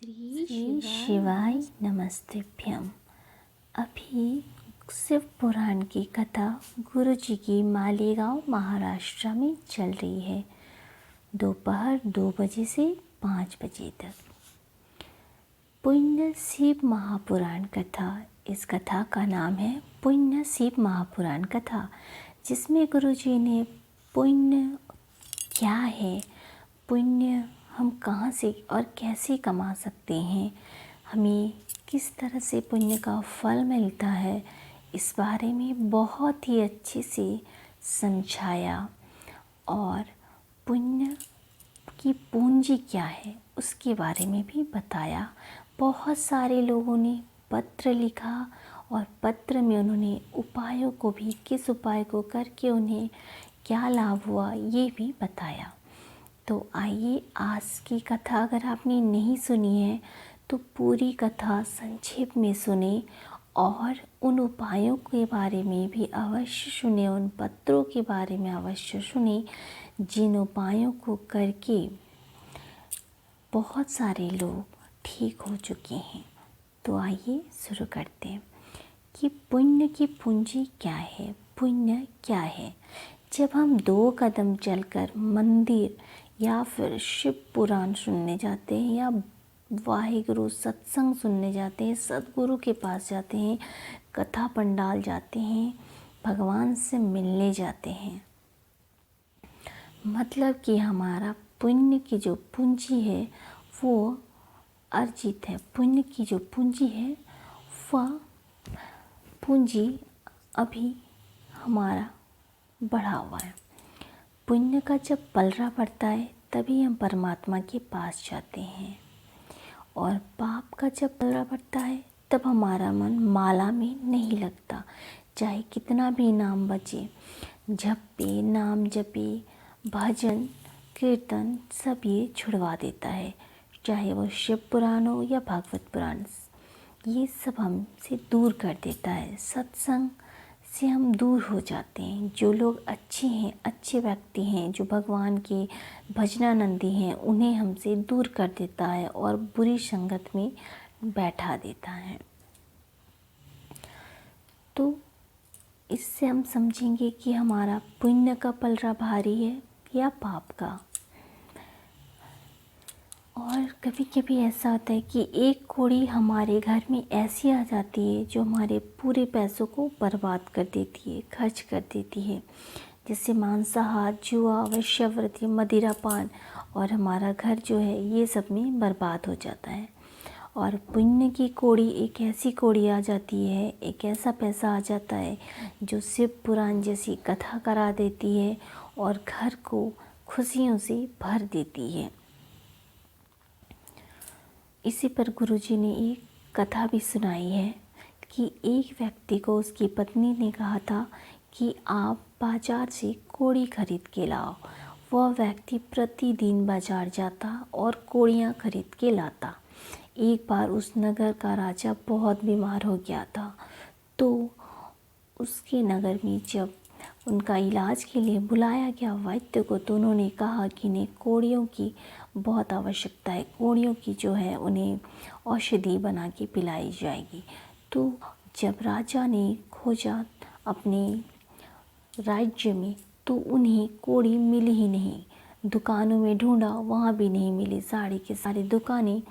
श्री शिवाय नमस्तेभ्यम। अभी शिव पुराण की कथा गुरु जी की मालेगांव महाराष्ट्र में चल रही है। दोपहर 2 बजे से 5 बजे तक। पुण्य शिव महापुराण कथा, इस कथा का नाम है पुण्य शिव महापुराण कथा, जिसमें गुरु जी ने पुण्य क्या है, पुण्य हम कहाँ से और कैसे कमा सकते हैं, हमें किस तरह से पुण्य का फल मिलता है, इस बारे में बहुत ही अच्छे से समझाया। और पुण्य की पूंजी क्या है उसके बारे में भी बताया। बहुत सारे लोगों ने पत्र लिखा और पत्र में उन्होंने उपायों को भी, किस उपाय को करके उन्हें क्या लाभ हुआ, ये भी बताया। तो आइए आज की कथा अगर आपने नहीं सुनी है तो पूरी कथा संक्षेप में सुने और उन उपायों के बारे में भी अवश्य सुने, उन पत्रों के बारे में अवश्य सुने जिन उपायों को करके बहुत सारे लोग ठीक हो चुके हैं। तो आइए शुरू करते हैं कि पुण्य की पूंजी क्या है, पुण्य क्या है। जब हम 2 कदम चलकर मंदिर या फिर शिव पुराण सुनने जाते हैं या वाहिगुरु सत्संग सुनने जाते हैं, सतगुरु के पास जाते हैं, कथा पंडाल जाते हैं, भगवान से मिलने जाते हैं, मतलब कि हमारा पुण्य की जो पूंजी है वो अर्जित है। पुण्य की जो पूंजी है वह पूंजी अभी हमारा बढ़ा हुआ है। पुण्य का जब पलड़ा पड़ता है तभी हम परमात्मा के पास जाते हैं, और पाप का जब पलड़ा पड़ता है तब हमारा मन माला में नहीं लगता। चाहे कितना भी नाम बचे, जपे, नाम जपे, भजन कीर्तन सब ये छुड़वा देता है। चाहे वो शिव पुराण हो या भागवत पुराण, ये सब हमसे दूर कर देता है। सत्संग से हम दूर हो जाते हैं। जो लोग अच्छे हैं, अच्छे व्यक्ति हैं, जो भगवान के भजनानंदी हैं, उन्हें हमसे दूर कर देता है और बुरी संगत में बैठा देता है। तो इससे हम समझेंगे कि हमारा पुण्य का पलड़ा भारी है या पाप का। और कभी कभी ऐसा होता है कि एक कौड़ी हमारे घर में ऐसी आ जाती है जो हमारे पूरे पैसों को बर्बाद कर देती है, खर्च कर देती है। जैसे मांसाहार, जुआ, वेश्यावृत्ति, मदिरापान, और हमारा घर जो है ये सब में बर्बाद हो जाता है। और पुण्य की कौड़ी एक ऐसी कौड़ी आ जाती है, एक ऐसा पैसा आ जाता है जो शिव पुराण जैसी कथा करा देती है और घर को खुशियों से भर देती है। इसी पर गुरुजी ने एक कथा भी सुनाई है कि एक व्यक्ति को उसकी पत्नी ने कहा था कि आप बाज़ार से कौड़ी खरीद के लाओ। वह व्यक्ति प्रतिदिन बाज़ार जाता और कौड़ियाँ खरीद के लाता। एक बार उस नगर का राजा बहुत बीमार हो गया था, तो उसके नगर में जब उनका इलाज के लिए बुलाया गया वैद्य को, तो उन्होंने कहा कि इन्हें कौड़ियों की बहुत आवश्यकता है, कौड़ियों की जो है उन्हें औषधि बना के पिलाई जाएगी। तो जब राजा ने खोजा अपने राज्य में तो उन्हें कौड़ी मिली ही नहीं। दुकानों में ढूंढा, वहाँ भी नहीं मिली। सारी की सारी दुकानें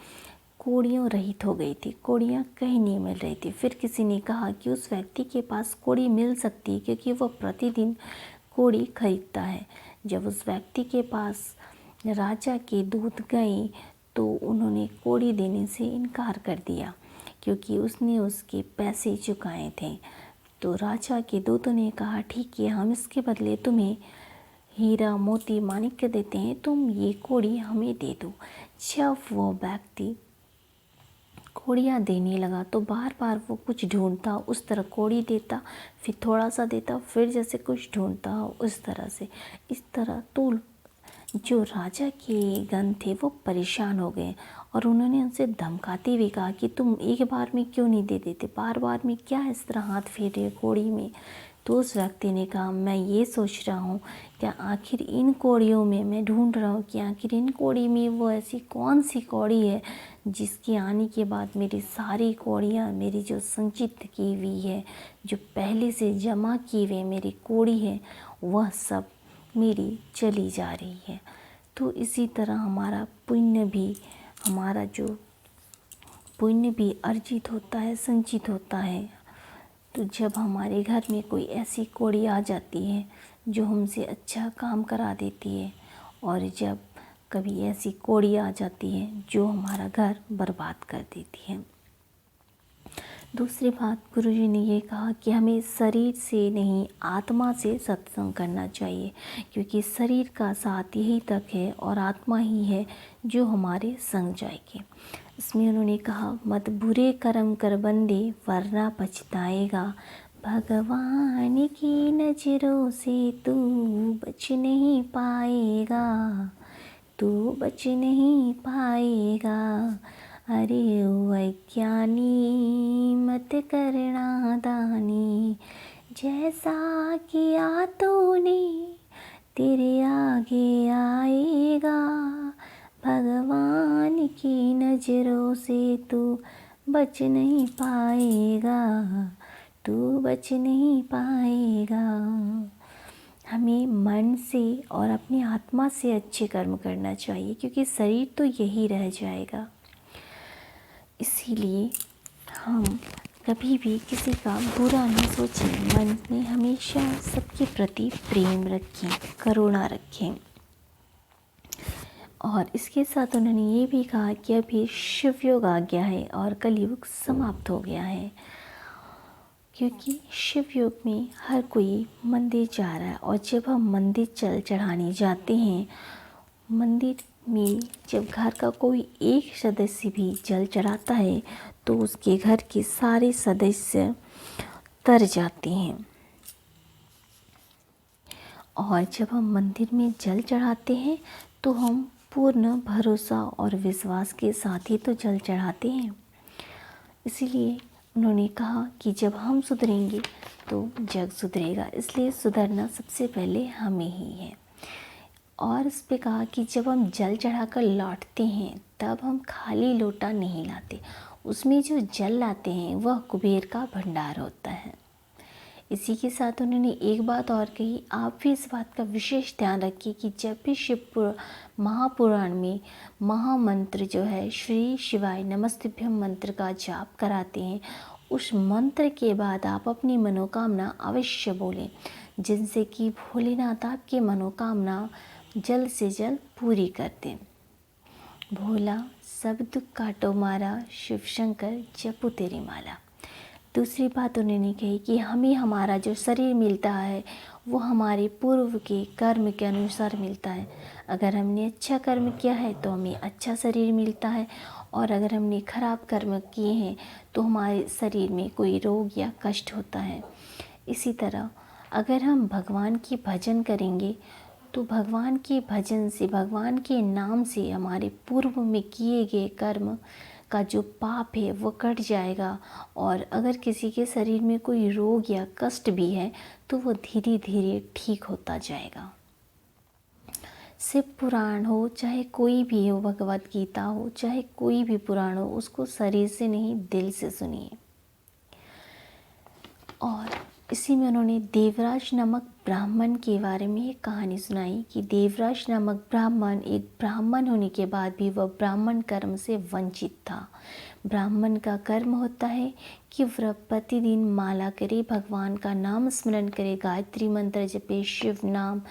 कौड़ियों रहित हो गई थी, कौड़ियाँ कहीं नहीं मिल रही थी। फिर किसी ने कहा कि उस व्यक्ति के पास कौड़ी मिल सकती है क्योंकि वह प्रतिदिन कौड़ी खरीदता है। जब उस व्यक्ति के पास राजा के दूत गए तो उन्होंने कौड़ी देने से इनकार कर दिया क्योंकि उसने उसके पैसे चुकाए थे। तो राजा के दूतों ने कहा ठीक है, हम इसके बदले तुम्हें हीरा, मोती, माणिक्य देते हैं, तुम ये कौड़ी हमें दे दो। जब वो व्यक्ति कौड़ियाँ देने लगा तो बार बार वो कुछ ढूंढता, उस तरह कौड़ी देता, फिर थोड़ा सा देता, फिर जैसे कुछ ढूंढता उस तरह से। इस तरह तो जो राजा के गण थे वो परेशान हो गए और उन्होंने उनसे धमकाते हुए कहा कि तुम एक बार में क्यों नहीं दे देते, बार बार में क्या इस तरह हाथ फेर रहे हो कौड़ी में। तो उस व्यक्ति ने कहा, मैं ये सोच रहा हूँ क्या आखिर इन कौड़ियों में, मैं ढूंढ रहा हूँ कि आखिर इन कौड़ी में वो ऐसी कौन सी कौड़ी है जिसके आने के बाद मेरी सारी कौड़ियाँ, मेरी जो संचित की हुई है, जो पहले से जमा की हुई मेरी कौड़ी है, वह सब मेरी चली जा रही है। तो इसी तरह हमारा पुण्य भी अर्जित होता है, संचित होता है। तो जब हमारे घर में कोई ऐसी कौड़ी आ जाती है जो हमसे अच्छा काम करा देती है, और जब कभी ऐसी कौड़ी आ जाती है जो हमारा घर बर्बाद कर देती है। दूसरी बात, गुरुजी ने ये कहा कि हमें शरीर से नहीं, आत्मा से सत्संग करना चाहिए, क्योंकि शरीर का साथ यही तक है और आत्मा ही है जो हमारे संग जाएगी। इसमें उन्होंने कहा, मत बुरे कर्म कर बंदे वरना पछताएगा, भगवान की नजरों से तू बच नहीं पाएगा, तू बच नहीं पाएगा। अरे ओ अज्ञानी मत करना दानी, जैसा किया तूने तेरे आगे आएगा, भगवान की नजरों से तू बच नहीं पाएगा, तू बच नहीं पाएगा। हमें मन से और अपनी आत्मा से अच्छे कर्म करना चाहिए, क्योंकि शरीर तो यही रह जाएगा। इसीलिए हम कभी भी किसी का बुरा न सोचें, मन में हमेशा सबके प्रति प्रेम रखें, करुणा रखें। और इसके साथ उन्होंने ये भी कहा कि अभी शिवयोग आ गया है और कलयुग समाप्त हो गया है, क्योंकि शिवयोग में हर कोई मंदिर जा रहा है। और जब हम मंदिर जल चढ़ाने जाते हैं, मंदिर में जब घर का कोई एक सदस्य भी जल चढ़ाता है तो उसके घर के सारे सदस्य तर जाते हैं। और जब हम मंदिर में जल चढ़ाते हैं तो हम पूर्ण भरोसा और विश्वास के साथ ही तो जल चढ़ाते हैं। इसीलिए उन्होंने कहा कि जब हम सुधरेंगे तो जग सुधरेगा, इसलिए सुधरना सबसे पहले हमें ही है। और इस पे कहा कि जब हम जल चढ़ाकर लौटते हैं तब हम खाली लोटा नहीं लाते, उसमें जो जल लाते हैं वह कुबेर का भंडार होता है। इसी के साथ उन्होंने एक बात और कही, आप भी इस बात का विशेष ध्यान रखिए कि जब भी महापुराण में महामंत्र जो है श्री शिवाय नमस्तुभ्यम मंत्र का जाप कराते हैं, उस मंत्र के बाद आप अपनी मनोकामना अवश्य बोलें, जिनसे कि भोलेनाथ आपकी मनोकामना जल्द से जल्द पूरी कर दें। भोला सब दुख काटो मारा, शिव शंकर जपू तेरी माला। दूसरी बात उन्होंने कही कि हमें हमारा जो शरीर मिलता है वो हमारे पूर्व के कर्म के अनुसार मिलता है। अगर हमने अच्छा कर्म किया है तो हमें अच्छा शरीर मिलता है, और अगर हमने खराब कर्म किए हैं तो हमारे शरीर में कोई रोग या कष्ट होता है। इसी तरह अगर हम भगवान की भजन करेंगे तो भगवान के भजन से, भगवान के नाम से हमारे पूर्व में किए गए कर्म का जो पाप है वो कट जाएगा। और अगर किसी के शरीर में कोई रोग या कष्ट भी है तो वो धीरे धीरे ठीक होता जाएगा। शिव पुराण हो चाहे कोई भी हो, भगवत गीता हो चाहे कोई भी पुराण हो, उसको शरीर से नहीं दिल से सुनिए। और इसी में उन्होंने देवराज नामक ब्राह्मण के बारे में एक कहानी सुनाई कि देवराज नामक ब्राह्मण एक ब्राह्मण होने के बाद भी वह ब्राह्मण कर्म से वंचित था। ब्राह्मण का कर्म होता है कि वह प्रतिदिन माला करे, भगवान का नाम स्मरण करे, गायत्री मंत्र जपे, शिव नाम,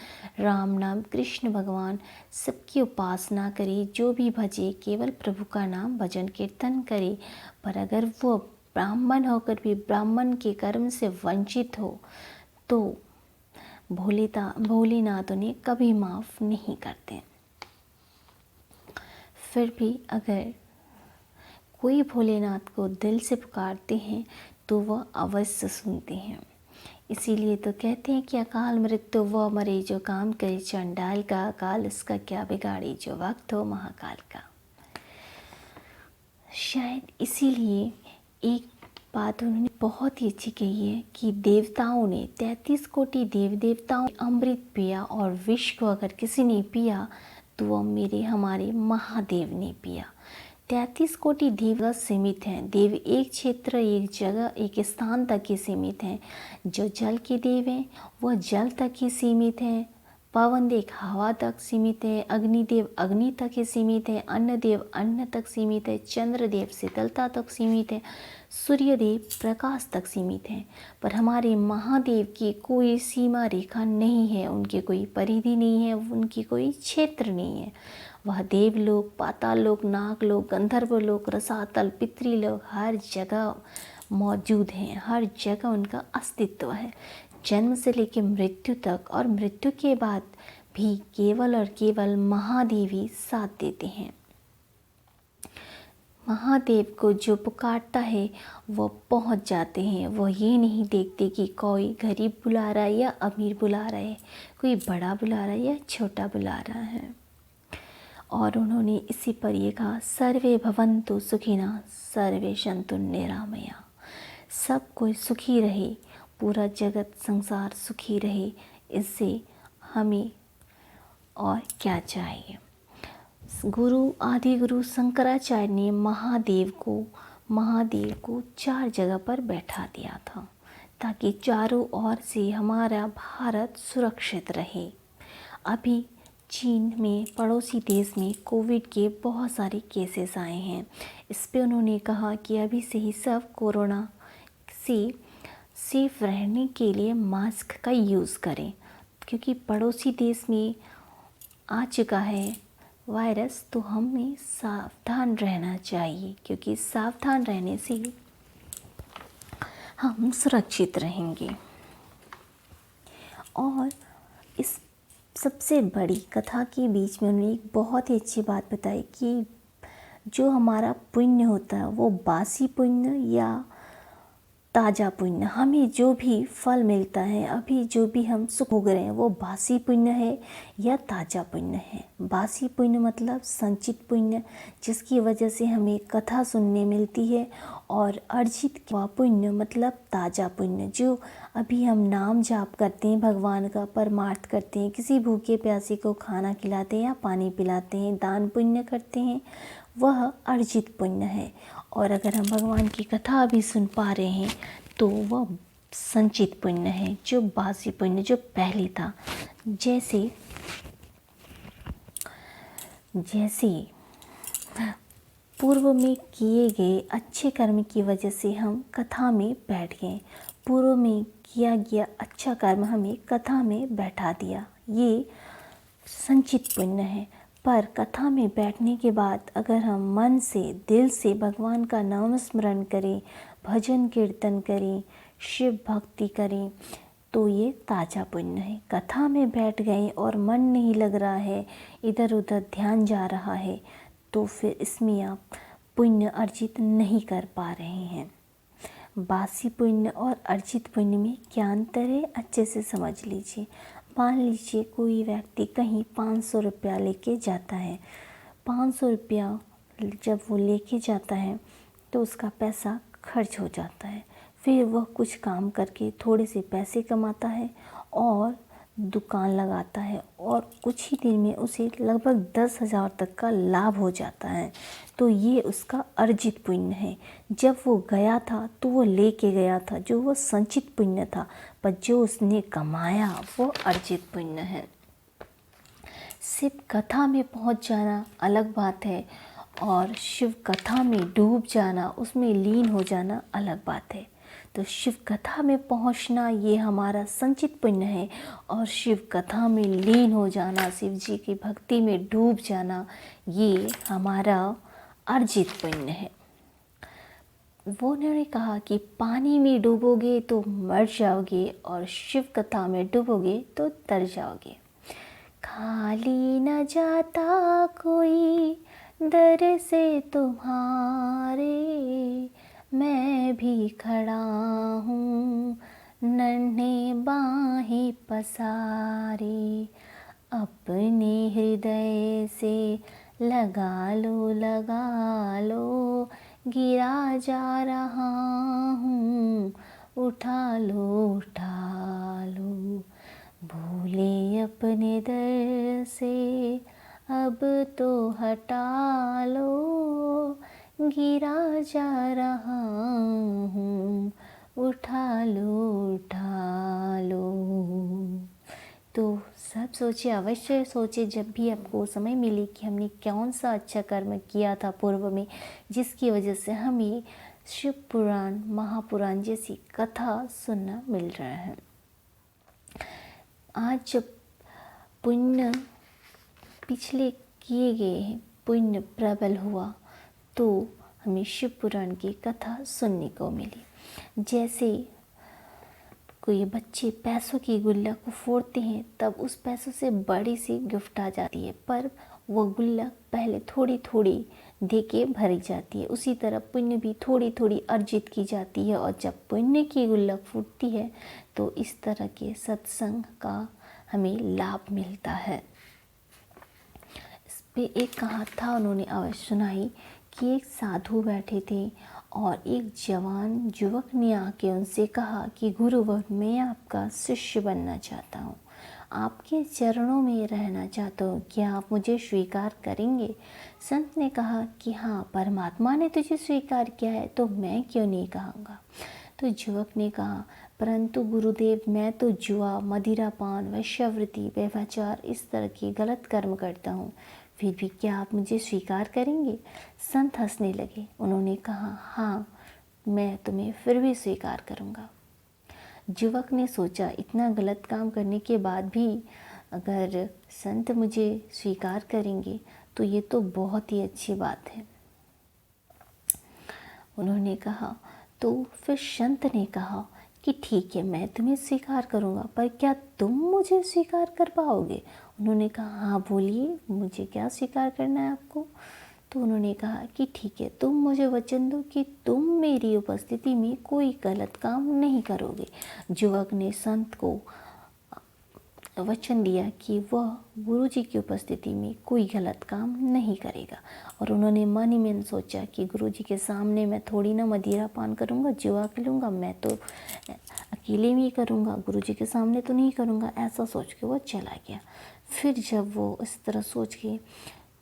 राम नाम, कृष्ण भगवान सबकी उपासना करे, जो भी भजे केवल प्रभु का नाम भजन कीर्तन करे। पर अगर वो ब्राह्मण होकर भी ब्राह्मण के कर्म से वंचित हो तो भोलेनाथ उन्हें कभी माफ़ नहीं करते। फिर भी अगर कोई भोलेनाथ को दिल से पुकारते हैं तो वह अवश्य सुनते हैं। इसीलिए तो कहते हैं कि अकाल मृत्यु वह मरे जो काम करे, चंडाल का अकाल इसका क्या बिगाड़े, जो वक्त हो महाकाल का। शायद इसीलिए एक बात उन्होंने बहुत ही अच्छी कही है कि देवताओं ने 33 कोटि देव देवताओं ने अमृत पिया और विष को अगर किसी ने पिया तो वह मेरे हमारे महादेव ने पिया। 33 कोटि देव सीमित हैं। देव एक क्षेत्र, एक जगह, एक स्थान तक ही सीमित हैं। जो जल के देव हैं वह जल तक ही सीमित हैं। पवन देव हवा तक सीमित है। अग्निदेव अग्नि तक ही सीमित है। अन्न देव अन्न तक सीमित है। चंद्रदेव शीतलता तक सीमित है। सूर्यदेव प्रकाश तक सीमित हैं। पर हमारे महादेव की कोई सीमा रेखा नहीं है, उनकी कोई परिधि नहीं है, उनकी कोई क्षेत्र नहीं है। वह देवलोक, पाताल लोक, नागलोक, गंधर्व लोक, रसातल, पितृलोक हर जगह मौजूद हैं। हर जगह उनका अस्तित्व है, जन्म से लेकर मृत्यु तक। और मृत्यु के बाद भी केवल और केवल महादेव ही साथ देते हैं। महादेव को जो पुकारता है वो पहुंच जाते हैं। वो ये नहीं देखते कि कोई गरीब बुला रहा है या अमीर बुला रहा है, कोई बड़ा बुला रहा है या छोटा बुला रहा है। और उन्होंने इसी पर ये कहा, सर्वे भवन्तु सुखिनः सर्वे सन्तु निरामया। सब कोई सुखी रहे, पूरा जगत संसार सुखी रहे, इससे हमें और क्या चाहिए। गुरु आदि गुरु शंकराचार्य ने महादेव को 4 जगह पर बैठा दिया था ताकि चारों ओर से हमारा भारत सुरक्षित रहे। अभी चीन में, पड़ोसी देश में कोविड के बहुत सारे केसेस आए हैं। इस पे उन्होंने कहा कि अभी से ही सब कोरोना से सेफ रहने के लिए मास्क का यूज़ करें, क्योंकि पड़ोसी देश में आ चुका है वायरस, तो हमें सावधान रहना चाहिए, क्योंकि सावधान रहने से हम सुरक्षित रहेंगे। और इस सबसे बड़ी कथा के बीच में उन्होंने एक बहुत ही अच्छी बात बताई कि जो हमारा पुण्य होता है वो बासी पुण्य या ताज़ा पुण्य, हमें जो भी फल मिलता है, अभी जो भी हम सुख भोग रहे हैं, वो बासी पुण्य है या ताज़ा पुण्य है। बासी पुण्य मतलब संचित पुण्य, जिसकी वजह से हमें कथा सुनने मिलती है। और अर्जित हुआ पुण्य मतलब ताज़ा पुण्य, जो अभी हम नाम जाप करते हैं, भगवान का परमार्थ करते हैं, किसी भूखे प्यासे को खाना खिलाते हैं या पानी पिलाते हैं, दान पुण्य करते हैं, वह अर्जित पुण्य है। और अगर हम भगवान की कथा अभी सुन पा रहे हैं तो वह संचित पुण्य है, जो बासी पुण्य जो पहले था। जैसे पूर्व में किए गए अच्छे कर्म की वजह से हम कथा में बैठ गए। पूर्व में किया गया अच्छा कर्म हमें कथा में बैठा दिया, ये संचित पुण्य है। पर कथा में बैठने के बाद अगर हम मन से, दिल से भगवान का नाम स्मरण करें, भजन कीर्तन करें, शिव भक्ति करें, तो ये ताज़ा पुण्य है। कथा में बैठ गए और मन नहीं लग रहा है, इधर उधर ध्यान जा रहा है, तो फिर इसमें आप पुण्य अर्जित नहीं कर पा रहे हैं। बासी पुण्य और अर्जित पुण्य में क्या अंतर है, अच्छे से समझ लीजिए। मान लीजिए कोई व्यक्ति कहीं 500 रुपया लेके जाता है। 500 रुपया जब वो लेके जाता है तो उसका पैसा खर्च हो जाता है। फिर वह कुछ काम करके थोड़े से पैसे कमाता है और दुकान लगाता है, और कुछ ही दिन में उसे लगभग 10,000 तक का लाभ हो जाता है। तो ये उसका अर्जित पुण्य है। जब वो गया था तो वो लेके गया था, जो वो संचित पुण्य था, पर जो उसने कमाया वो अर्जित पुण्य है। सिर्फ कथा में पहुंच जाना अलग बात है, और शिव कथा में डूब जाना, उसमें लीन हो जाना अलग बात है। तो शिव कथा में पहुंचना ये हमारा संचित पुण्य है, और शिव कथा में लीन हो जाना, शिव जी की भक्ति में डूब जाना, ये हमारा अर्जित पुण्य है। वो उन्होंने कहा कि पानी में डूबोगे तो मर जाओगे, और शिव कथा में डूबोगे तो तर जाओगे। खाली न जाता कोई दर से तुम्हारे, मैं भी खड़ा हूँ नन्हे बाहें पसारे। अपने हृदय से लगा लो गिरा जा रहा हूँ, उठा लो, भूले अपने दर से अब तो हटा लो, गिरा जा रहा हूँ, उठा लो। तो सब सोचिए, अवश्य सोचिए जब भी आपको समय मिले कि हमने कौन सा अच्छा कर्म किया था पूर्व में, जिसकी वजह से हमें शिव पुराण, महापुराण जैसी कथा सुनना मिल रहा है। आज जब पुण्य पिछले किए गए हैं, पुण्य प्रबल हुआ, तो हमें शिव पुराण की कथा सुनने को मिली। जैसे कोई बच्चे पैसों की गुल्लक को फोड़ते हैं, तब उस पैसों से बड़ी सी गिफ्ट आ जाती है, पर वो गुल्लक पहले थोड़ी थोड़ी दे के भरी जाती है। उसी तरह पुण्य भी थोड़ी थोड़ी अर्जित की जाती है, और जब पुण्य की गुल्लक फूटती है तो इस तरह के सत्संग का हमें लाभ मिलता है। इस पे एक कहावत उन्होंने अवश्य सुनाई कि एक साधु बैठे थे और एक जवान युवक ने आके उनसे कहा कि गुरुवर, मैं आपका शिष्य बनना चाहता हूँ, आपके चरणों में रहना चाहता हूँ, क्या आप मुझे स्वीकार करेंगे? संत ने कहा कि हाँ, परमात्मा ने तुझे स्वीकार किया है तो मैं क्यों नहीं कहूँगा। तो युवक ने कहा, परंतु गुरुदेव, मैं तो जुआ, मदिरापान, वेश्यावृत्ति, व्यभिचार इस तरह के गलत कर्म करता हूँ, फिर भी क्या आप मुझे स्वीकार करेंगे? संत हंसने लगे। उन्होंने कहा, हाँ, मैं तुम्हें फिर भी स्वीकार करूँगा। युवक ने सोचा, इतना गलत काम करने के बाद भी अगर संत मुझे स्वीकार करेंगे तो ये तो बहुत ही अच्छी बात है। उन्होंने कहा, तो फिर संत ने कहा कि ठीक है, मैं तुम्हें स्वीकार करूँगा, पर क्या तुम मुझे स्वीकार कर पाओगे? उन्होंने कहा, हाँ बोलिए, मुझे क्या स्वीकार करना है आपको? तो उन्होंने कहा कि ठीक है, तुम मुझे वचन दो कि तुम मेरी उपस्थिति में कोई गलत काम नहीं करोगे। युवक ने संत को वचन दिया कि वह गुरु जी की उपस्थिति में कोई गलत काम नहीं करेगा। और उन्होंने मन ही मन सोचा कि गुरु जी के सामने मैं थोड़ी ना मदिरा पान करूँगा, जुआ खेलूँगा, मैं तो अकेले में ही करूँगा, गुरु जी के सामने तो नहीं करूँगा। ऐसा सोच के वो चला गया। फिर जब वो इस तरह सोच के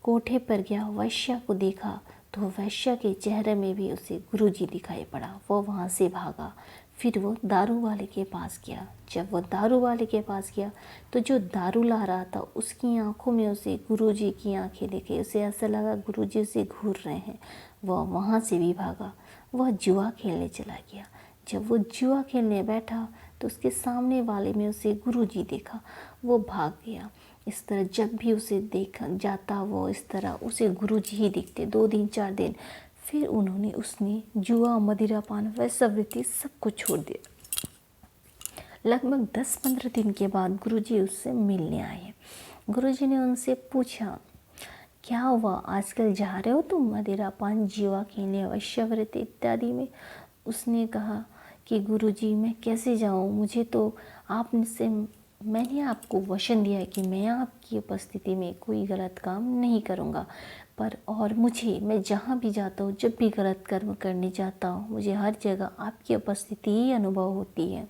कोठे पर गया, वैश्या को देखा, तो वैश्या के चेहरे में भी उसे गुरु जी दिखाई पड़ा। वो वहाँ से भागा। फिर वो दारू वाले के पास गया। जब वो दारू वाले के पास गया तो जो दारू ला रहा था उसकी आंखों में उसे गुरुजी की आंखें दिखी। उसे ऐसा लगा गुरुजी उसे घूर रहे हैं। वह वहाँ से भी भागा। वह जुआ खेलने चला गया। जब वो जुआ खेलने बैठा तो उसके सामने वाले में उसे गुरुजी देखा। वो भाग गया। इस तरह जब भी उसे देखा जाता वो इस तरह उसे गुरुजी ही दिखते। 2 दिन 4 दिन फिर उसने जुआ, मदिरापान, वेश्यावृत्ति सब कुछ छोड़ दिया। लगभग 10-15 दिन के बाद गुरुजी उससे मिलने आए। गुरुजी ने उनसे पूछा, क्या हुआ, आजकल जा रहे हो तुम मदिरापान, जुआ खेलने, वेश्यावृत्ति इत्यादि में? उसने कहा कि गुरुजी, मैं कैसे जाऊँ, मुझे तो मैंने आपको वचन दिया है कि मैं आपकी उपस्थिति में कोई गलत काम नहीं करूँगा, पर और मैं जहाँ भी जाता हूँ, जब भी गलत कर्म करने जाता हूँ, मुझे हर जगह आपकी उपस्थिति ही अनुभव होती है।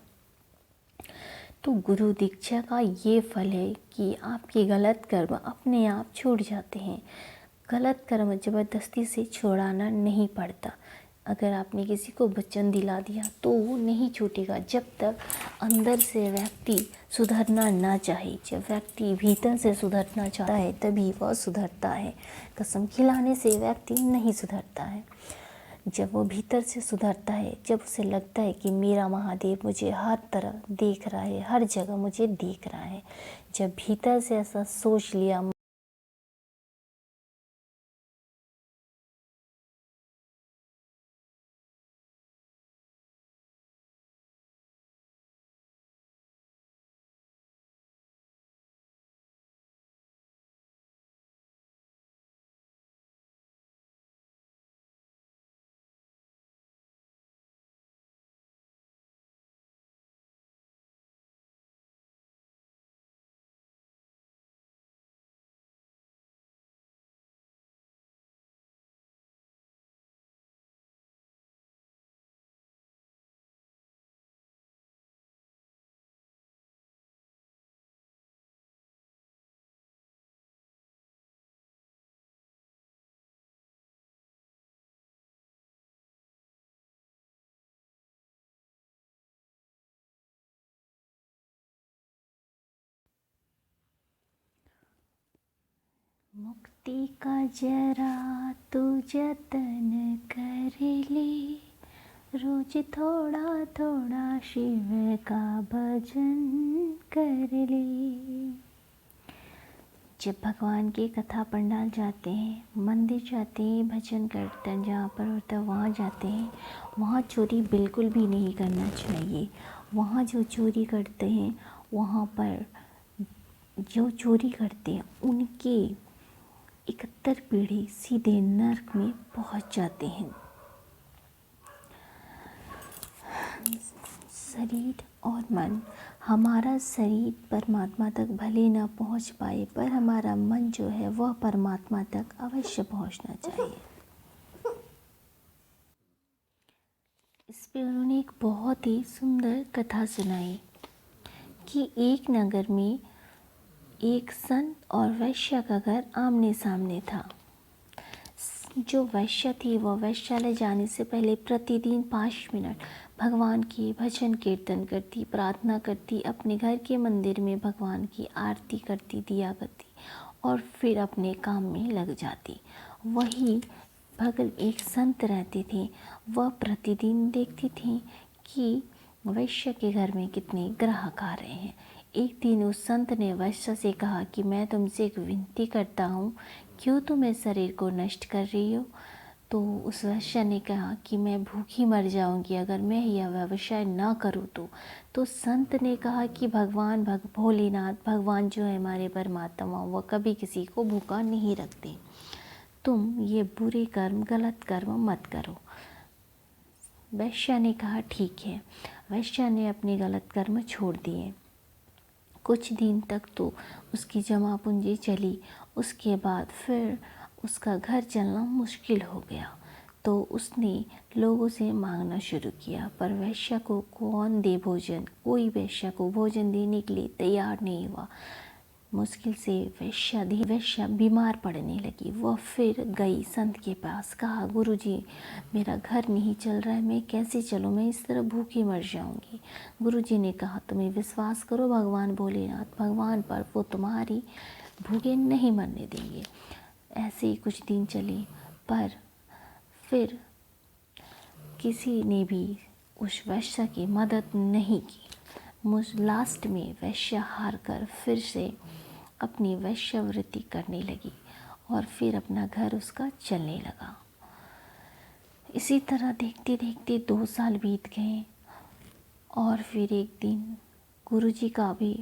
तो गुरु दीक्षा का ये फल है कि आपके गलत कर्म अपने आप छूट जाते हैं। गलत कर्म ज़बरदस्ती से छुड़ाना नहीं पड़ता। अगर आपने किसी को वचन दिला दिया तो वो नहीं छूटेगा जब तक अंदर से व्यक्ति सुधरना ना चाहे। जब व्यक्ति भीतर से सुधरना चाहता है तभी वह सुधरता है। कसम खिलाने से व्यक्ति नहीं सुधरता है। जब वो भीतर से सुधरता है, जब उसे लगता है कि मेरा महादेव मुझे हर तरह देख रहा है, हर जगह मुझे देख रहा है, जब भीतर से ऐसा सोच लिया मुक्ति का जरा तू जतन कर ले, रोज थोड़ा थोड़ा शिव का भजन कर ले। जब भगवान की कथा पंडाल जाते हैं, मंदिर जाते हैं, भजन कीर्तन जहाँ पर होता है वहाँ जाते हैं, वहाँ चोरी बिल्कुल भी नहीं करना चाहिए। वहाँ जो चोरी करते हैं, वहाँ पर जो चोरी करते हैं उनके 71 पीढ़ी सीधे नरक में पहुँच जाते हैं। शरीर और मन, हमारा शरीर परमात्मा तक भले ना पहुंच पाए, पर हमारा मन जो है वह परमात्मा तक अवश्य पहुंचना चाहिए। इस पे उन्होंने एक बहुत ही सुंदर कथा सुनाई कि एक नगर में एक संत और वैश्या का घर आमने सामने था। जो वैश्या थी वह वैश्यालय जाने से पहले प्रतिदिन 5 मिनट भगवान की भजन कीर्तन करती, प्रार्थना करती, अपने घर के मंदिर में भगवान की आरती करती, दिया करती और फिर अपने काम में लग जाती। वही बगल एक संत रहते थे, वह प्रतिदिन देखती थी कि वैश्य के घर में कितने ग्राहक आ रहे हैं। एक दिन उस संत ने वैश्य से कहा कि मैं तुमसे एक विनती करता हूँ, क्यों तुम इस शरीर को नष्ट कर रही हो? तो उस वैश्य ने कहा कि मैं भूखी मर जाऊंगी अगर मैं यह व्यवसाय ना करूँ तो संत ने कहा कि भगवान भोलेनाथ भगवान जो है हमारे परमात्मा, वह कभी किसी को भूखा नहीं रखते। तुम ये बुरे कर्म, गलत कर्म मत करो। वैश्य ने कहा ठीक है। वैश्य ने अपने गलत कर्म छोड़ दिए। कुछ दिन तक तो उसकी जमा पूंजी चली, उसके बाद फिर उसका घर चलना मुश्किल हो गया। तो उसने लोगों से मांगना शुरू किया, पर वैश्य को कौन दे भोजन? कोई वैश्य को भोजन देने के लिए तैयार नहीं हुआ। मुश्किल से वैश्या बीमार पड़ने लगी। वह फिर गई संत के पास, कहा गुरुजी मेरा घर नहीं चल रहा है, मैं कैसे चलूँ, मैं इस तरह भूखी मर जाऊंगी। गुरुजी ने कहा तुम्हें विश्वास करो भगवान भोलेनाथ भगवान पर, वो तुम्हारी भूखे नहीं मरने देंगे। ऐसे ही कुछ दिन चले, पर फिर किसी ने भी उस वैश्य की मदद नहीं की। लास्ट में वैश्य हार कर फिर से अपनी वैश्यवृत्ति करने लगी और फिर अपना घर उसका चलने लगा। इसी तरह देखते देखते 2 साल बीत गए और फिर एक दिन गुरुजी का भी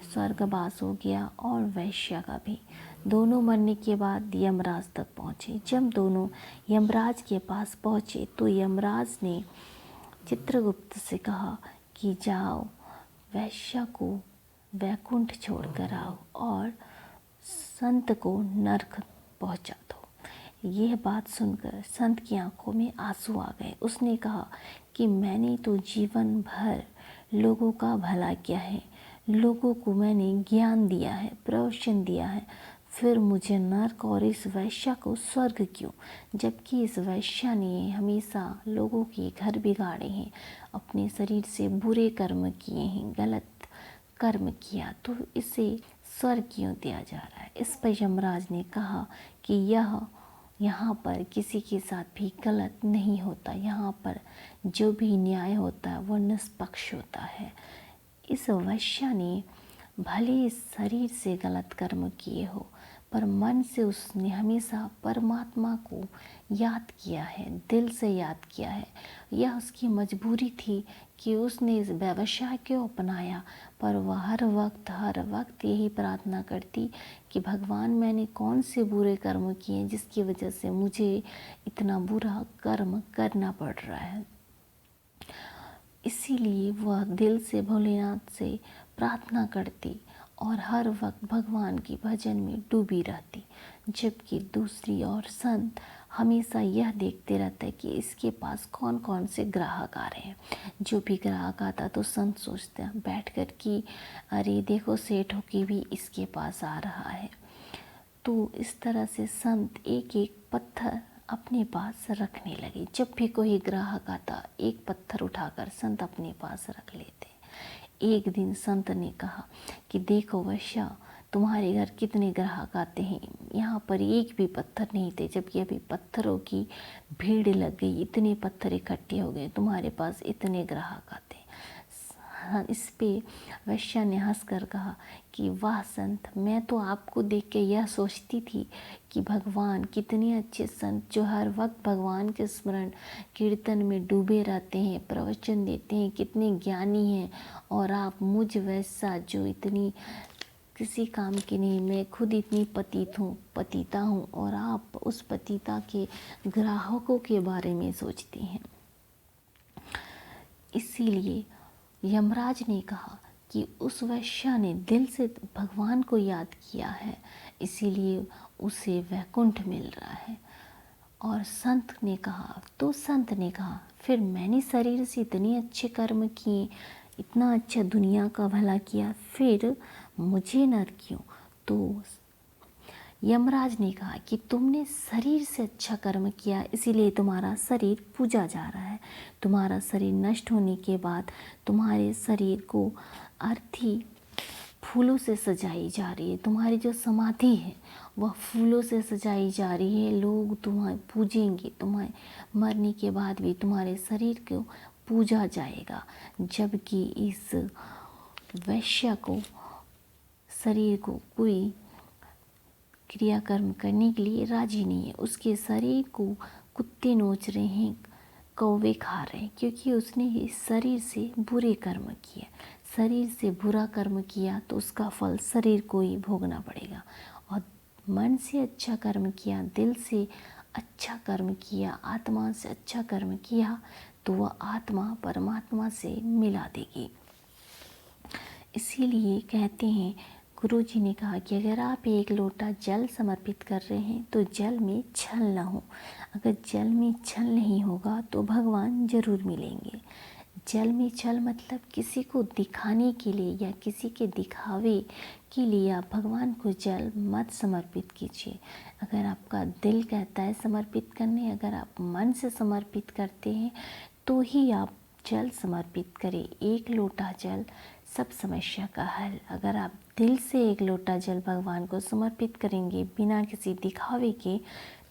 स्वर्गवास हो गया और वैश्य का भी। दोनों मरने के बाद यमराज तक पहुँचे। जब दोनों यमराज के पास पहुँचे तो यमराज ने चित्रगुप्त से कहा कि जाओ वैश्य को वैकुंठ छोड़कर आओ और संत को नरक पहुंचा दो। यह बात सुनकर संत की आंखों में आंसू आ गए। उसने कहा कि मैंने तो जीवन भर लोगों का भला किया है, लोगों को मैंने ज्ञान दिया है, प्रवचन दिया है, फिर मुझे नरक और इस वैश्य को स्वर्ग क्यों? जबकि इस वैश्य ने हमेशा लोगों के घर बिगाड़े हैं, अपने शरीर से बुरे कर्म किए हैं, गलत कर्म किया, तो इसे स्वर्ग क्यों दिया जा रहा है? इस पर यमराज ने कहा कि यहाँ पर किसी के साथ भी गलत नहीं होता, यहाँ पर जो भी न्याय होता है वो निष्पक्ष होता है। इस वैश्य ने भले इस शरीर से गलत कर्म किए हो, पर मन से उसने हमेशा परमात्मा को याद किया है, दिल से याद किया है। यह उसकी मजबूरी थी कि उसने इस व्यवसाय को अपनाया, पर वह हर वक्त यही प्रार्थना करती कि भगवान मैंने कौन से बुरे कर्म किए जिसकी वजह से मुझे इतना बुरा कर्म करना पड़ रहा है। इसीलिए वह दिल से भोलेनाथ से प्रार्थना करती और हर वक्त भगवान की भजन में डूबी रहती। जबकि दूसरी ओर संत हमेशा यह देखते रहता है कि इसके पास कौन कौन से ग्राहक आ रहे हैं। जो भी ग्राहक आता तो संत सोचते हैं बैठकर कि अरे देखो सेठों की भी इसके पास आ रहा है। तो इस तरह से संत एक एक पत्थर अपने पास रखने लगे। जब भी कोई ग्राहक आता एक पत्थर उठाकर संत अपने पास रख लेते। एक दिन संत ने कहा कि देखो वैश्या, तुम्हारे घर कितने ग्राहक आते हैं, यहाँ पर एक भी पत्थर नहीं थे, जबकि अभी पत्थरों की भीड़ लग गई, इतने पत्थर इकट्ठे हो गए, तुम्हारे पास इतने ग्राहक आते हैं। हाँ, इस पे वैश्या ने हंसकर कहा कि वाह संत, मैं तो आपको देख के यह सोचती थी कि भगवान कितने अच्छे संत, जो हर वक्त भगवान के स्मरण कीर्तन में डूबे रहते हैं, प्रवचन देते हैं, कितने ज्ञानी हैं। और आप मुझ वैसा जो इतनी किसी काम की नहीं, मैं खुद इतनी पतिता हूँ, और आप उस पतिता के ग्राहकों के बारे में सोचती हैं। इसीलिए यमराज ने कहा कि उस वैश्या ने दिल से भगवान को याद किया है, इसीलिए उसे वैकुंठ मिल रहा है। और संत ने कहा फिर मैंने शरीर से इतने अच्छे कर्म किए, इतना अच्छा दुनिया का भला किया, फिर मुझे नर क्यों? तो यमराज ने कहा कि तुमने शरीर से अच्छा कर्म किया, इसीलिए तुम्हारा शरीर पूजा जा रहा है। तुम्हारा शरीर नष्ट होने के बाद तुम्हारे शरीर को अर्थी फूलों से सजाई जा रही है। तुम्हारी जो समाधि है वह फूलों से सजाई जा रही है। लोग तुम्हें पूजेंगे, तुम्हें मरने के बाद भी तुम्हारे शरीर को पूजा जाएगा। जबकि इस वैश्य को शरीर को कोई क्रियाकर्म करने के लिए राजी नहीं है। उसके शरीर को कुत्ते नोच रहे हैं, कौवे खा रहे हैं, क्योंकि उसने इस शरीर से बुरे कर्म किए। शरीर से बुरा कर्म किया तो उसका फल शरीर को ही भोगना पड़ेगा। और मन से अच्छा कर्म किया, दिल से अच्छा कर्म किया, आत्मा से अच्छा कर्म किया तो वह आत्मा परमात्मा से मिला देगी। इसीलिए कहते हैं, गुरु जी ने कहा कि अगर आप एक लोटा जल समर्पित कर रहे हैं तो जल में छल न हो। अगर जल में छल नहीं होगा तो भगवान जरूर मिलेंगे। जल में छल मतलब किसी को दिखाने के लिए या किसी के दिखावे के लिए आप भगवान को जल मत समर्पित कीजिए। अगर आपका दिल कहता है समर्पित करने, अगर आप मन से समर्पित करते हैं तो ही आप जल समर्पित करें। एक लोटा जल सब समस्या का हल। अगर आप दिल से एक लोटा जल भगवान को समर्पित करेंगे बिना किसी दिखावे के,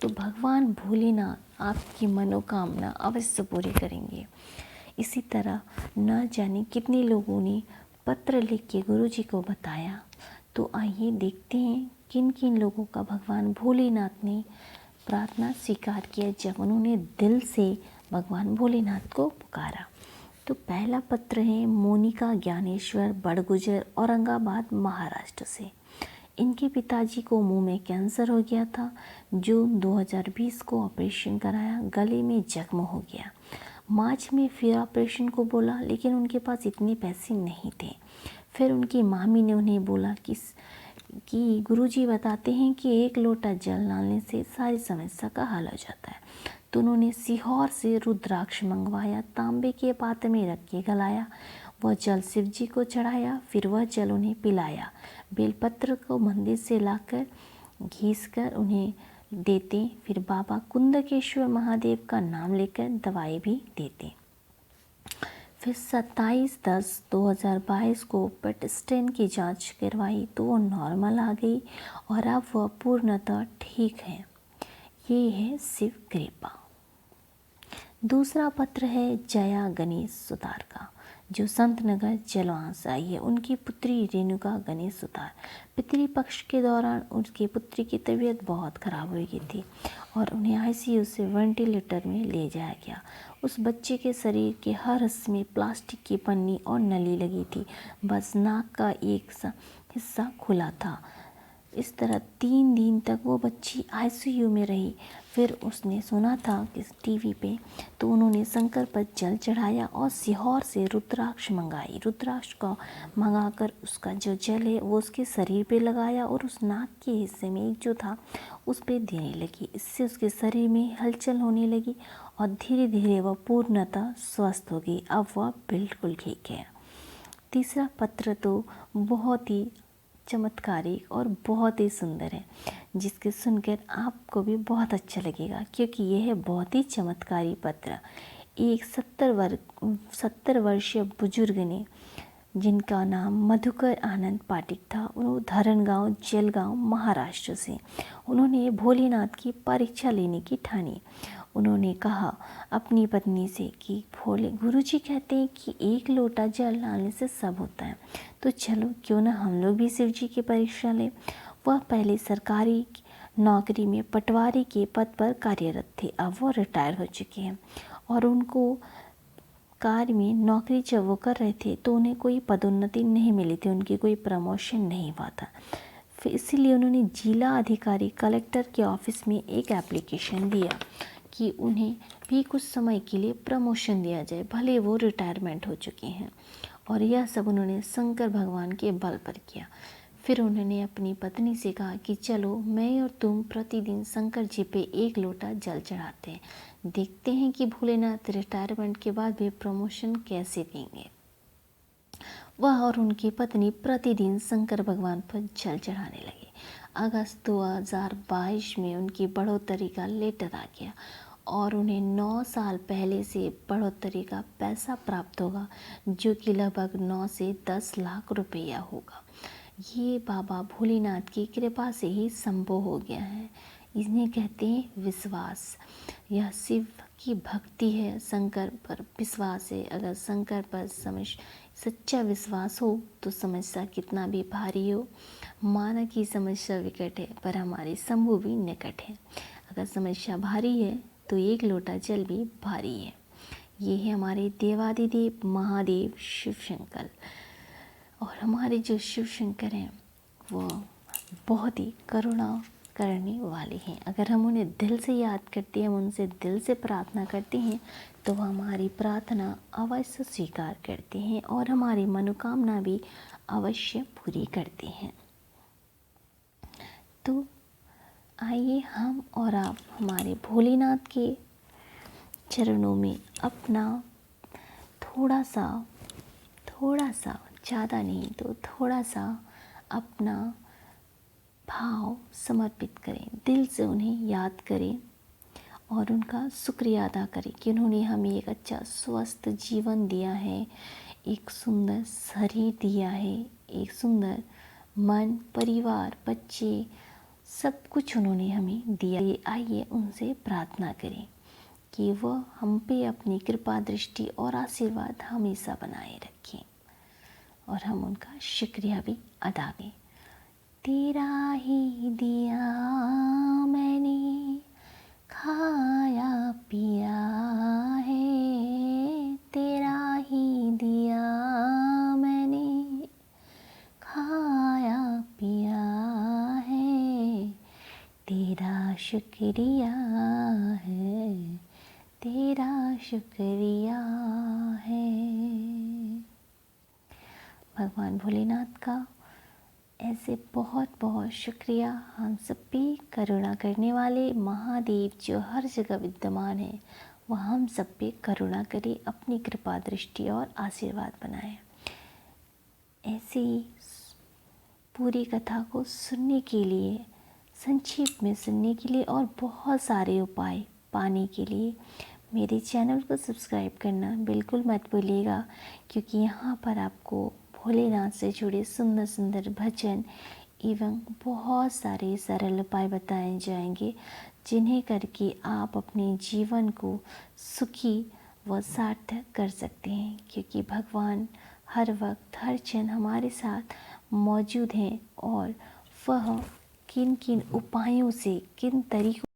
तो भगवान भोलेनाथ आपकी मनोकामना अवश्य पूरी करेंगे। इसी तरह न जाने कितने लोगों ने पत्र लिख के गुरु जी को बताया। तो आइए देखते हैं किन किन लोगों का भगवान भोलेनाथ ने प्रार्थना स्वीकार किया जब उन्होंने दिल से भगवान भोलेनाथ को पुकारा। तो पहला पत्र है मोनिका ज्ञानेश्वर, बड़गुजर, औरंगाबाद, महाराष्ट्र से। इनके पिताजी को मुंह में कैंसर हो गया था। जून 2020 को ऑपरेशन कराया, गले में जख्म हो गया। मार्च में फिर ऑपरेशन को बोला, लेकिन उनके पास इतने पैसे नहीं थे। फिर उनकी मामी ने उन्हें बोला कि गुरुजी बताते हैं कि एक लोटा जल डालने से सारी समस्या का हल हो जाता है। तो उन्होंने सीहोर से रुद्राक्ष मंगवाया, तांबे के पात्र में रख के गलाया, वह जल शिव जी को चढ़ाया, फिर वह जल उन्हें पिलाया। बेलपत्र को मंदिर से लाकर घीस कर उन्हें देते, फिर बाबा कुंदकेश्वर महादेव का नाम लेकर दवाई भी देते। फिर 27/10/2022 को पेट स्टेन की जांच करवाई तो वो नॉर्मल आ गई और अब वह पूर्णतः ठीक है। ये है शिव कृपा। दूसरा पत्र है जया गणेश सुतार का, जो संत नगर जलवान से आई है। उनकी पुत्री रेणुका गणेश सुतार, पितृपक्ष के दौरान उनकी पुत्री की तबीयत बहुत खराब हो गई थी और उन्हें आईसीयू से वेंटिलेटर में ले जाया गया। उस बच्चे के शरीर के हर हिस्से में प्लास्टिक की पन्नी और नली लगी थी, बस नाक का एक हिस्सा खुला था। इस तरह 3 दिन तक वो बच्ची आईसीयू में रही। फिर उसने सुना था कि टीवी पे, तो उन्होंने शंकर पर जल चढ़ाया और सीहोर से रुद्राक्ष मंगाई। रुद्राक्ष का मंगाकर उसका जो जल है वो उसके शरीर पे लगाया और उस नाक के हिस्से में एक जो था उस पे देने लगी। इससे उसके शरीर में हलचल होने लगी और धीरे धीरे वह पूर्णतः स्वस्थ हो गई। अब वह बिल्कुल ठीक है। तीसरा पत्र तो बहुत ही चमत्कारिक और बहुत ही सुंदर है, जिसके सुनकर आपको भी बहुत अच्छा लगेगा, क्योंकि यह है बहुत ही चमत्कारी पत्र। एक 70 वर्षीय बुजुर्ग ने जिनका नाम मधुकर आनंद पाटिक था। वो धरणगांव जलगांव महाराष्ट्र से। उन्होंने भोलेनाथ की परीक्षा लेने की ठानी। उन्होंने कहा अपनी पत्नी से कि भोले गुरुजी कहते हैं कि एक लोटा जल डालने से सब होता है, तो चलो क्यों ना हम लोग भी शिव जी की परीक्षा लें। वह पहले सरकारी नौकरी में पटवारी के पद पर कार्यरत थे। अब वो रिटायर हो चुके हैं और उनको कार्य में नौकरी जब वो कर रहे थे तो उन्हें कोई पदोन्नति नहीं मिली थी, उनकी कोई प्रमोशन नहीं हुआ था। फिर इसीलिए उन्होंने जिला अधिकारी कलेक्टर के ऑफिस में एक एप्लीकेशन दिया कि उन्हें भी कुछ समय के लिए प्रमोशन दिया जाए, भले वो रिटायरमेंट हो चुके हैं। और यह सब उन्होंने शंकर भगवान के बल पर किया। फिर उन्होंने अपनी पत्नी से कहा कि चलो मैं और तुम प्रतिदिन शंकर जी पे एक लोटा जल चढ़ाते हैं, देखते हैं कि भोलेनाथ रिटायरमेंट के बाद भी प्रमोशन कैसे देंगे। वह और उनकी पत्नी प्रतिदिन शंकर भगवान पर जल चढ़ाने लगे। अगस्त 2022 में उनकी बढ़ोतरी का लेटर आ गया और उन्हें 9 साल पहले से बढ़ोतरी का पैसा प्राप्त होगा, जो कि लगभग 9 से 10 लाख रुपया होगा। ये बाबा भोलेनाथ की कृपा से ही संभव हो गया है। इन्हें कहते हैं विश्वास। यह शिव की भक्ति है, शंकर पर विश्वास है। अगर शंकर पर सच्चा विश्वास हो तो समस्या कितना भी भारी हो। माना कि समस्या विकट है पर हमारे शंभु भी निकट है। अगर समस्या भारी है तो एक लोटा जल भी भारी है। ये है हमारे देवादिदेव महादेव शिव शंकर। और हमारे जो शिव शंकर हैं वो बहुत ही करुणा करने वाले हैं। अगर हम उन्हें दिल से याद करते हैं, हम उनसे दिल से प्रार्थना करते हैं तो वह हमारी प्रार्थना अवश्य स्वीकार करते हैं और हमारी मनोकामना भी अवश्य पूरी करते हैं। तो आइए हम और आप हमारे भोलेनाथ के चरणों में अपना थोड़ा सा ज़्यादा नहीं तो थोड़ा सा अपना भाव समर्पित करें, दिल से उन्हें याद करें और उनका शुक्रिया अदा करें कि उन्होंने हमें एक अच्छा स्वस्थ जीवन दिया है, एक सुंदर शरीर दिया है, एक सुंदर मन, परिवार, बच्चे, सब कुछ उन्होंने हमें दिया। आइए उनसे प्रार्थना करें कि वह हम पे अपनी कृपा दृष्टि और आशीर्वाद हमेशा बनाए रखें और हम उनका शुक्रिया भी अदा करें। तेरा ही दिया मैंने खाया पिया है, तेरा ही दिया मैंने खाया पिया है, तेरा शुक्रिया है, तेरा शुक्रिया है। भगवान भोलेनाथ का ऐसे बहुत बहुत शुक्रिया। हम सब पे करुणा करने वाले महादेव जो हर जगह विद्यमान है, वह हम सब पे करुणा करे, अपनी कृपा दृष्टि और आशीर्वाद बनाए। ऐसी पूरी कथा को सुनने के लिए, संक्षेप में सुनने के लिए और बहुत सारे उपाय पाने के लिए मेरे चैनल को सब्सक्राइब करना बिल्कुल मत भूलिएगा, क्योंकि यहाँ पर आपको भोलेनाथ से जुड़े सुंदर सुंदर भजन एवं बहुत सारे सरल उपाय बताए जाएंगे, जिन्हें करके आप अपने जीवन को सुखी व सार्थक कर सकते हैं। क्योंकि भगवान हर वक्त हर क्षण हमारे साथ मौजूद हैं और वह किन किन उपायों से, किन तरीकों